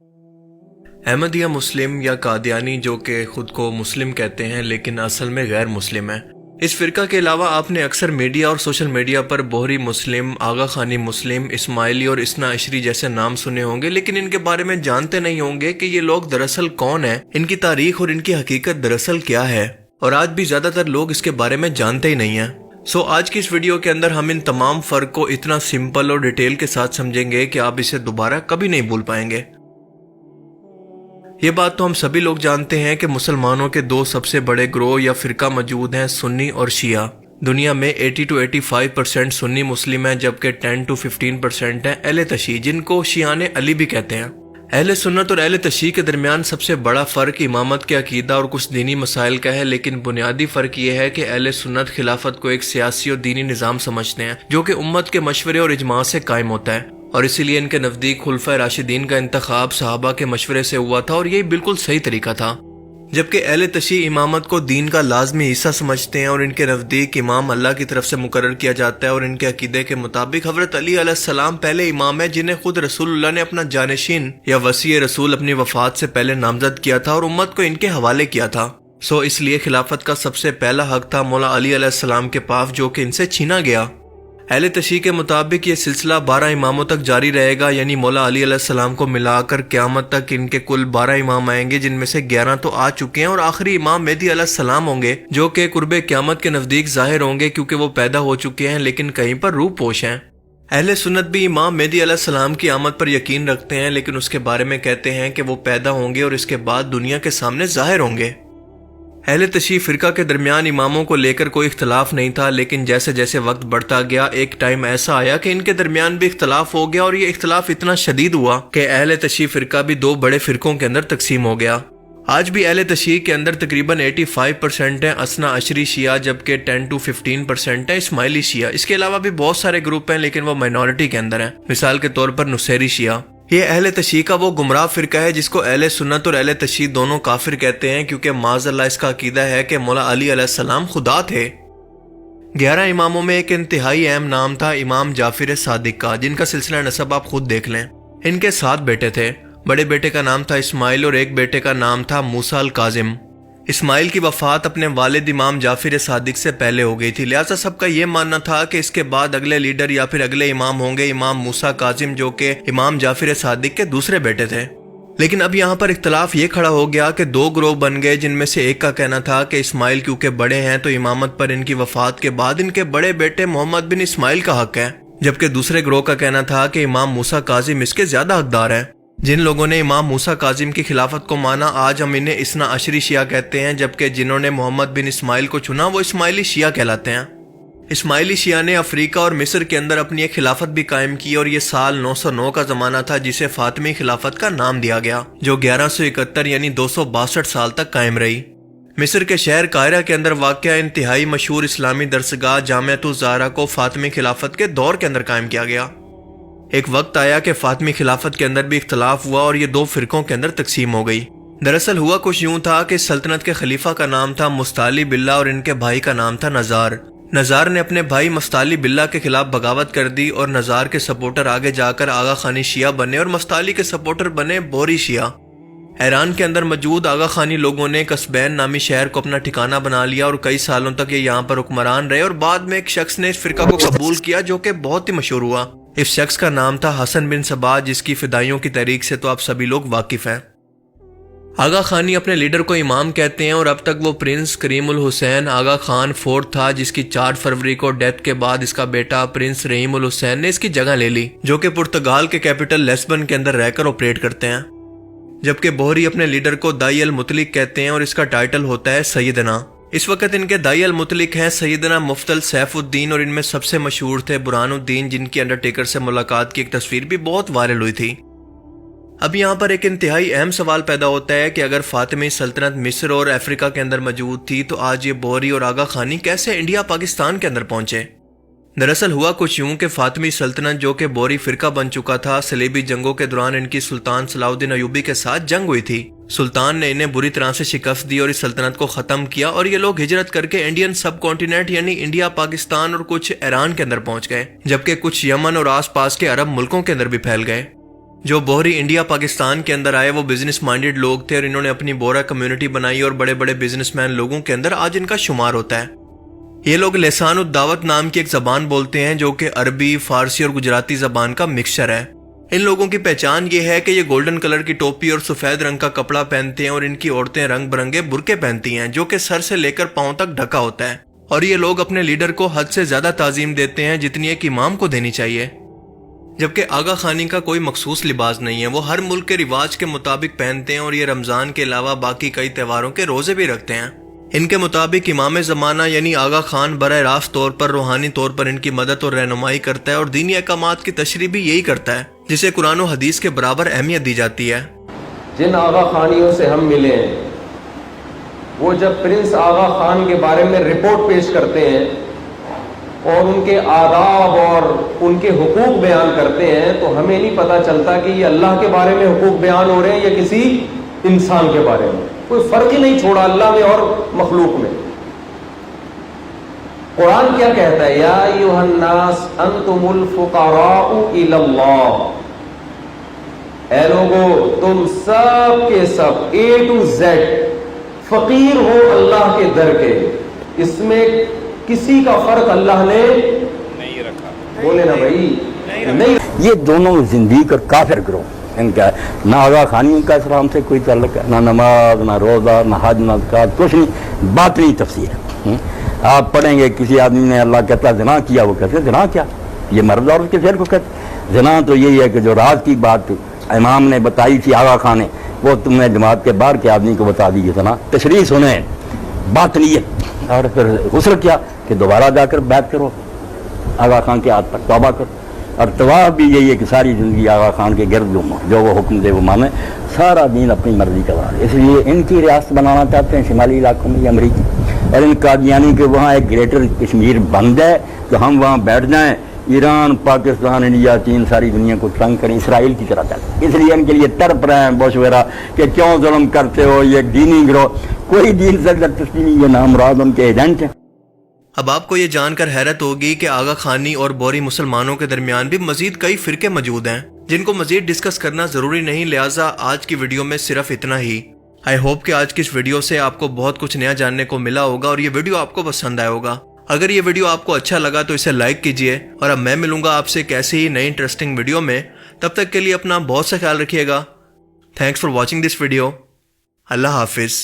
احمدیہ مسلم یا قادیانی جو کہ خود کو مسلم کہتے ہیں لیکن اصل میں غیر مسلم ہیں، اس فرقہ کے علاوہ آپ نے اکثر میڈیا اور سوشل میڈیا پر بوہری مسلم، آغا خانی مسلم، اسماعیلی اور اثنا عشری جیسے نام سنے ہوں گے، لیکن ان کے بارے میں جانتے نہیں ہوں گے کہ یہ لوگ دراصل کون ہیں، ان کی تاریخ اور ان کی حقیقت دراصل کیا ہے، اور آج بھی زیادہ تر لوگ اس کے بارے میں جانتے ہی نہیں ہیں۔ آج کی اس ویڈیو کے اندر ہم ان تمام فرق کو اتنا سمپل اور ڈیٹیل کے ساتھ سمجھیں گے کہ آپ اسے دوبارہ کبھی نہیں بھول پائیں گے۔ یہ بات تو ہم سبھی لوگ جانتے ہیں کہ مسلمانوں کے دو سب سے بڑے گروہ یا فرقہ موجود ہیں، سنی اور شیعہ۔ دنیا میں 80 to 85% سنی مسلم ہیں، جبکہ 10 to 15% ہیں اہل تشیع، جن کو شیعان علی بھی کہتے ہیں۔ اہل سنت اور اہل تشیع کے درمیان سب سے بڑا فرق امامت کے عقیدہ اور کچھ دینی مسائل کا ہے، لیکن بنیادی فرق یہ ہے کہ اہل سنت خلافت کو ایک سیاسی اور دینی نظام سمجھتے ہیں جو کہ امت کے مشورے اور اجماع سے قائم ہوتا ہے، اور اسی لیے ان کے نزدیک خلفائے راشدین کا انتخاب صحابہ کے مشورے سے ہوا تھا، اور یہی بالکل صحیح طریقہ تھا۔ جبکہ اہل تشیع امامت کو دین کا لازمی حصہ سمجھتے ہیں، اور ان کے نزدیک امام اللہ کی طرف سے مقرر کیا جاتا ہے، اور ان کے عقیدے کے مطابق حضرت علی علیہ السلام پہلے امام ہے جنہیں خود رسول اللہ نے اپنا جانشین یا وصی رسول اپنی وفات سے پہلے نامزد کیا تھا اور امت کو ان کے حوالے کیا تھا۔ اس لیے خلافت کا سب سے پہلا حق تھا مولا علی علیہ السلام کے پاس، جو کہ ان سے چھینا گیا۔ اہل تشیع کے مطابق یہ سلسلہ 12 اماموں تک جاری رہے گا، یعنی مولا علی علیہ السلام کو ملا کر قیامت تک ان کے کل 12 امام آئیں گے، جن میں سے 11 تو آ چکے ہیں، اور آخری امام مہدی علیہ السلام ہوں گے جو کہ قرب قیامت کے نزدیک ظاہر ہوں گے، کیونکہ وہ پیدا ہو چکے ہیں لیکن کہیں پر روح پوش ہیں۔ اہل سنت بھی امام مہدی علیہ السلام کی آمد پر یقین رکھتے ہیں، لیکن اس کے بارے میں کہتے ہیں کہ وہ پیدا ہوں گے اور اس کے بعد دنیا کے سامنے ظاہر ہوں گے۔ اہل تشیع فرقہ کے درمیان اماموں کو لے کر کوئی اختلاف نہیں تھا، لیکن جیسے جیسے وقت بڑھتا گیا ایک ٹائم ایسا آیا کہ ان کے درمیان بھی اختلاف ہو گیا، اور یہ اختلاف اتنا شدید ہوا کہ اہل تشیع فرقہ بھی دو بڑے فرقوں کے اندر تقسیم ہو گیا۔ آج بھی اہل تشیع کے اندر تقریباً 85% ہیں اثنا عشری شیعہ، جبکہ 10 to 15% ہیں اسماعیلی شیعہ۔ اس کے علاوہ بھی بہت سارے گروپ ہیں لیکن وہ مائنورٹی کے اندر ہیں، مثال کے طور پر نصیری شیعہ۔ یہ اہل تشیع کا وہ گمراہ فرقہ ہے جس کو اہل سنت اور اہل تشیع دونوں کافر کہتے ہیں، کیونکہ معاذ اللہ اس کا عقیدہ ہے کہ مولا علی علیہ السلام خدا تھے۔ 11 اماموں میں ایک انتہائی اہم نام تھا امام جعفر صادق کا، جن کا سلسلہ نسب آپ خود دیکھ لیں۔ ان کے 7 بیٹے تھے، بڑے بیٹے کا نام تھا اسماعیل اور ایک بیٹے کا نام تھا موسیٰ الکاظم۔ اسماعیل کی وفات اپنے والد امام جعفر صادق سے پہلے ہو گئی تھی، لہٰذا سب کا یہ ماننا تھا کہ اس کے بعد اگلے لیڈر یا پھر اگلے امام ہوں گے امام موسیٰ کاظم، جو کہ امام جعفر صادق کے دوسرے بیٹے تھے۔ لیکن اب یہاں پر اختلاف یہ کھڑا ہو گیا کہ 2 گروہ بن گئے، جن میں سے ایک کا کہنا تھا کہ اسماعیل کیونکہ بڑے ہیں تو امامت پر ان کی وفات کے بعد ان کے بڑے بیٹے محمد بن اسماعیل کا حق ہے، جبکہ دوسرے گروہ کا کہنا تھا کہ امام موسیٰ کاظم اس کے زیادہ حقدار ہیں۔ جن لوگوں نے امام موسیٰ کاظم کی خلافت کو مانا آج ہم انہیں اثنا عشری شیعہ کہتے ہیں، جبکہ جنہوں نے محمد بن اسماعیل کو چنا وہ اسماعیلی شیعہ کہلاتے ہیں۔ اسماعیلی شیعہ نے افریقہ اور مصر کے اندر اپنی ایک خلافت بھی قائم کی، اور یہ سال 909 کا زمانہ تھا جسے فاطمی خلافت کا نام دیا گیا، جو 1171 یعنی 262 سال تک قائم رہی۔ مصر کے شہر قاہرہ کے اندر واقع انتہائی مشہور اسلامی درسگاہ جامعۃ الزہرا کو فاطمی خلافت کے دور کے اندر قائم کیا گیا۔ ایک وقت آیا کہ فاطمی خلافت کے اندر بھی اختلاف ہوا اور یہ 2 فرقوں کے اندر تقسیم ہو گئی۔ دراصل ہوا کچھ یوں تھا کہ سلطنت کے خلیفہ کا نام تھا مستعلی باللہ اور ان کے بھائی کا نام تھا نزار۔ نزار نے اپنے بھائی مستعلی باللہ کے خلاف بغاوت کر دی، اور نزار کے سپورٹر آگے جا کر آغا خانی شیعہ بنے اور مستعلی کے سپورٹر بنے بوہری شیعہ۔ ایران کے اندر موجود آغا خانی لوگوں نے قصبین نامی شہر کو اپنا ٹھکانہ بنا لیا، اور کئی سالوں تک یہ یہاں پر حکمران رہے، اور بعد میں ایک شخص نے اس فرقہ کو قبول کیا جو کہ بہت ہی مشہور ہوا۔ اس شخص کا نام تھا حسن بن صباح، جس کی فدائیوں کی تحریک سے تو آپ سبھی لوگ واقف ہیں۔ آغا خانی اپنے لیڈر کو امام کہتے ہیں، اور اب تک وہ پرنس کریم الحسین آغا خان فورتھ تھا، جس کی 4 فروری کو ڈیتھ کے بعد اس کا بیٹا پرنس رحیم الحسین نے اس کی جگہ لے لی، جو کہ پرتگال کے کیپٹل لیسبن کے اندر رہ کر آپریٹ کرتے ہیں۔ جبکہ بوہری اپنے لیڈر کو دائی المطلق کہتے ہیں، اور اس کا ٹائٹل ہوتا ہے سیدنا۔ اس وقت ان کے دائی المطلق ہیں سیدنا مفتل سیف الدین، اور ان میں سب سے مشہور تھے برہان الدین، جن کی انڈرٹیکر سے ملاقات کی ایک تصویر بھی بہت وائرل ہوئی تھی۔ اب یہاں پر ایک انتہائی اہم سوال پیدا ہوتا ہے کہ اگر فاطمی سلطنت مصر اور افریقہ کے اندر موجود تھی تو آج یہ بوہری اور آغا خانی کیسے انڈیا پاکستان کے اندر پہنچے؟ دراصل ہوا کچھ یوں کہ فاطمی سلطنت جو کہ بوہری فرقہ بن چکا تھا، صلیبی جنگوں کے دوران ان کی سلطان صلاح الدین ایوبی کے ساتھ جنگ ہوئی تھی۔ سلطان نے انہیں بری طرح سے شکست دی اور اس سلطنت کو ختم کیا، اور یہ لوگ ہجرت کر کے انڈین سب کانٹیننٹ یعنی انڈیا، پاکستان اور کچھ ایران کے اندر پہنچ گئے، جبکہ کچھ یمن اور آس پاس کے عرب ملکوں کے اندر بھی پھیل گئے۔ جو بوہری انڈیا پاکستان کے اندر آئے وہ بزنس مائنڈڈ لوگ تھے اور انہوں نے اپنی بورا کمیونٹی بنائی اور بڑے بڑے بزنس مین لوگوں کے اندر آج ان کا شمار ہوتا ہے۔ یہ لوگ لسان الدعوت نام کی ایک زبان بولتے ہیں جو کہ عربی، فارسی اور گجراتی زبان کا مکسچر ہے۔ ان لوگوں کی پہچان یہ ہے کہ یہ گولڈن کلر کی ٹوپی اور سفید رنگ کا کپڑا پہنتے ہیں اور ان کی عورتیں رنگ برنگے برقعے پہنتی ہیں جو کہ سر سے لے کر پاؤں تک ڈھکا ہوتا ہے، اور یہ لوگ اپنے لیڈر کو حد سے زیادہ تعظیم دیتے ہیں جتنی ایک امام کو دینی چاہیے۔ جبکہ آغا خانی کا کوئی مخصوص لباس نہیں ہے، وہ ہر ملک کے رواج کے مطابق پہنتے ہیں اور یہ رمضان کے علاوہ باقی کئی تہواروں کے روزے بھی رکھتے ہیں۔ ان کے مطابق امام زمانہ یعنی آغا خان براہ راست طور پر روحانی طور پر ان کی مدد اور رہنمائی کرتا ہے اور دینی احکامات کی تشریح بھی یہی کرتا ہے جسے قرآن و حدیث کے برابر اہمیت دی جاتی ہے۔ جن آغا خانیوں سے ہم ملے ہیں وہ جب پرنس آغا خان کے بارے میں رپورٹ پیش کرتے ہیں اور ان کے آداب اور ان کے حقوق بیان کرتے ہیں تو ہمیں نہیں پتہ چلتا کہ یہ اللہ کے بارے میں حقوق بیان ہو رہے ہیں یا کسی انسان کے بارے میں۔ کوئی فرق ہی نہیں چھوڑا اللہ میں اور مخلوق میں۔ قرآن کیا کہتا ہے؟ یا ایھا الناس انتم الفقراء الی اللہ، اے لوگو تم سب کے سب A to Z فقیر ہو اللہ کے در کے، اس میں کسی کا فرق اللہ نے نہیں رکھا۔ بولے نا بھائی، نہیں۔ یہ دونوں زندگی اور کافر گروہ ان کا نہ آغا خانی کا اسلام سے کوئی تعلق ہے، نہ نماز، نہ روزہ، نہ حج، نہ زکوٰۃ، کچھ نہیں، باطنی تفسیر ہے۔ آپ پڑھیں گے کسی آدمی نے اللہ کہتا زنا کیا، وہ کہتے زنا کیا، یہ مرد اور اس کے فعل کو کہتے زنا تو یہی ہے کہ جو راز کی بات امام نے بتائی تھی آغا خان نے وہ تم نے جماعت کے باہر کے آدمی کو بتا دی زنا، تشریح سنیں باطنیت، اور پھر غسل کیا کہ دوبارہ جا کر بیعت کرو آغا خان کے ہاتھ پر، توبہ کرو، اور طواف بھی یہی ہے کہ ساری زندگی آغا خان کے گرد گھومو، جو وہ حکم دے وہ مانے، سارا دین اپنی مرضی کا بنا۔ اس لیے ان کی ریاست بنانا چاہتے ہیں شمالی علاقوں میں امریکی، اور ان قادیانی کے وہاں ایک گریٹر کشمیر بن جائے تو ہم وہاں بیٹھ جائیں، ایران، پاکستان، انڈیا، چین ساری دنیا کو تنگ کریں، اسرائیل کی طرح چلیں۔ اس لیے ان کے لیے تڑپ رہے ہیں بوش وغیرہ کہ کیوں ظلم کرتے ہو، یہ دینی گروہ، کوئی دین سے تسلیمی، یہ نامراد ان کے ایجنٹ ہیں۔ اب آپ کو یہ جان کر حیرت ہوگی کہ آغا خانی اور بوری مسلمانوں کے درمیان بھی مزید کئی فرقے موجود ہیں جن کو مزید ڈسکس کرنا ضروری نہیں، لہٰذا آج کی ویڈیو میں صرف اتنا ہی۔ آئی ہوپ کہ آج کی اس ویڈیو سے آپ کو بہت کچھ نیا جاننے کو ملا ہوگا اور یہ ویڈیو آپ کو پسند آیا ہوگا۔ اگر یہ ویڈیو آپ کو اچھا لگا تو اسے لائک کیجئے، اور اب میں ملوں گا آپ سے ایک ایسی ہی نئی انٹرسٹنگ ویڈیو میں، تب تک کے لیے اپنا بہت سا خیال رکھیے گا۔ Thanks for watching this video. اللہ حافظ۔